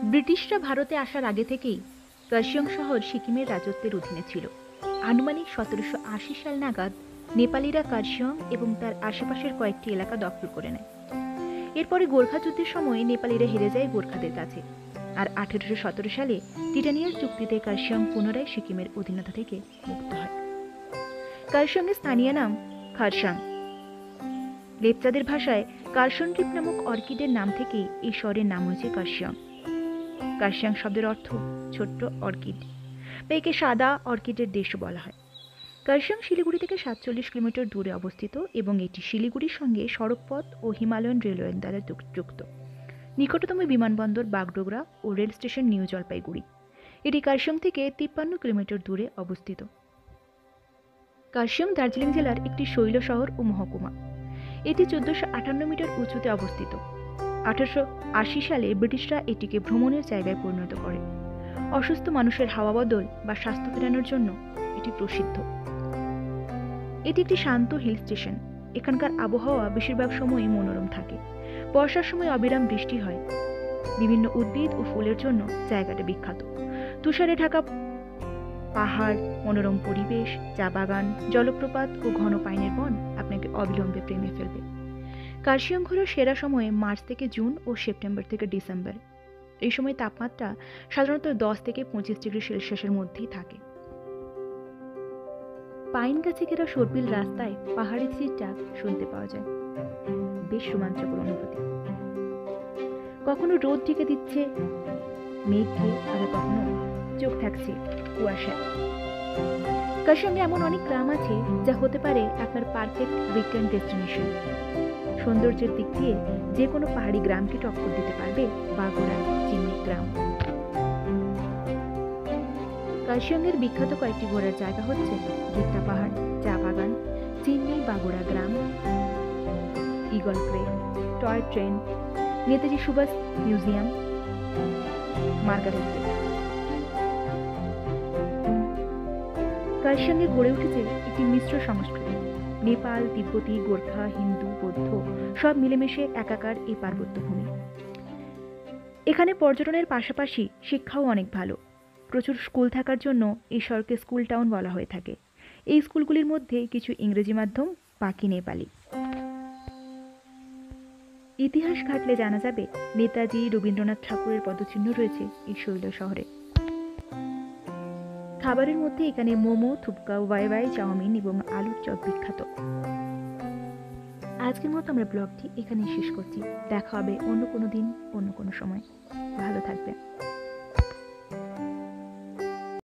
ব্রিটিশরা ভারতে আসার আগে থেকেই কার্শিয়ং শহর সিকিমের রাজত্বের অধীনে ছিল। আনুমানিক ১৭৮০ সাল নাগাদ নেপালিরা কার্শিয়ং এবং তার আশেপাশের কয়েকটি এলাকা দখল করে নেয়। এরপরে গোর্খা যুদ্ধের সময় নেপালিরা হেরে যায় গোর্খাদের কাছে, আর ১৮১৭ সালে টিটানিয়ার চুক্তিতে কার্শিয়ং পুনরায় সিকিমের অধীনতা থেকে মুক্ত হয়। কার্শিয়ংয়ের স্থানীয় নাম খারসাং। লেপচাদের ভাষায় কার্শনদ্বীপ নামক অর্কিডের নাম থেকেই এই শহরের নাম হয়েছে কার্শিয়ং। কার্শিয়াং শব্দের অর্থ ছোট্ট অর্কিড, বা একে সাদা অর্কিডের দেশও বলা হয়। কার্শিয়াং শিলিগুড়ি থেকে ৪৭ কিলোমিটার দূরে অবস্থিত এবং এটি শিলিগুড়ির সঙ্গে সড়কপথ ও হিমালয়ান রেলওয়ে দ্বারা যুক্ত। নিকটতম বিমানবন্দর বাগডোগরা ও রেল স্টেশন নিউ জলপাইগুড়ি। এটি কার্শিয়াং থেকে ৫৩ কিলোমিটার দূরে অবস্থিত। কার্শিয়াং দার্জিলিং জেলার একটি শৈল শহর ও মহকুমা। এটি ১৪৫৮ মিটার উঁচুতে অবস্থিত। ১৮৮০ সালে ব্রিটিশরা এটিকে ভ্রমণের জায়গায় পরিণত করে। অসুস্থ মানুষের হাওয়া বদল বা স্বাস্থ্য ফেরানোর জন্য এটি প্রসিদ্ধ। এটি একটি শান্ত হিল স্টেশন। এখানকার আবহাওয়া বেশিরভাগ সময়ই মনোরম থাকে। বর্ষার সময় অবিরাম বৃষ্টি হয়। বিভিন্ন উদ্ভিদ ও ফুলের জন্য জায়গাটা বিখ্যাত। তুষারে ঢাকা পাহাড়, মনোরম পরিবেশ, চা বাগান, জলপ্রপাত ও ঘন পাইনের বন আপনাকে অবিলম্বে প্রেমে ফেলবে। কার্শিয়ং ঘোরার সেরা সময়ে মার্চ থেকে জুন ও সেপ্টেম্বর থেকে ডিসেম্বর। এই সময় তাপমাত্রা সাধারণত ১০ থেকে ২৫ ডিগ্রি সেলসিয়াসের মধ্যেই থাকে। পাইন গাছে ঘেরা সর্পিল রাস্তায় পাহাড়ি চিৎকার শুনতে পাওয়া যায়। বেশ রোমাঞ্চকর অনুভূতি। কখনো রোদ ঢেকে দিচ্ছে মেঘকে, আবার কখনো চোখ থাকছে কুয়াশায়। কার্শিয়ংয়ে এমন অনেক গ্রাম আছে যা হতে পারে আপনার পারফেক্ট উইকেন্ড ডেস্টিনেশন। সৌন্দর্যের দিক দিয়ে যে কোনো পাহাড়ি গ্রামকে টক্কর দিতে পারবে বাগোড়া চিংড়ি গ্রাম। কার্শিয়ংয়ের বিখ্যাত কয়েকটি ঘোরার জায়গা হচ্ছে গিত্তা পাহাড়, চা বাগান, চিংড়ি বাগোড়া গ্রাম, eagle crag, toy train, Netaji Subhash museum, Margaret lake. কার্শিয়ংয়ে গড়ে উঠেছে একটি মিশ্র সংস্কৃতি। নেপাল, তিব্বতী, গোর্খা, হিন্দু, বৌদ্ধ সব মিলেমিশে একাকার এই পার্বত্য ভূমি। এখানে পর্যটনের পাশাপাশি শিক্ষাও অনেক ভালো। প্রচুর স্কুল থাকার জন্য এই শহরকে স্কুল টাউন বলা হয়ে থাকে। এই স্কুলগুলির মধ্যে কিছু ইংরেজি মাধ্যম, বাকি নেপালি। ইতিহাস ঘাটলে জানা যাবে নেতাজি, রবীন্দ্রনাথ ঠাকুরের পদচিহ্ন রয়েছে এই শৈল শহরে। খাবারের মধ্যে এখানে মোমো, থুপকা, ওয়াই চাউমিন এবং আলুর চপ বিখ্যাত। আজকের মতো আমরা ব্লগটি এখানেই শেষ করছি। দেখা হবে অন্য কোনো দিন, অন্য কোনো সময়। ভালো থাকবেন।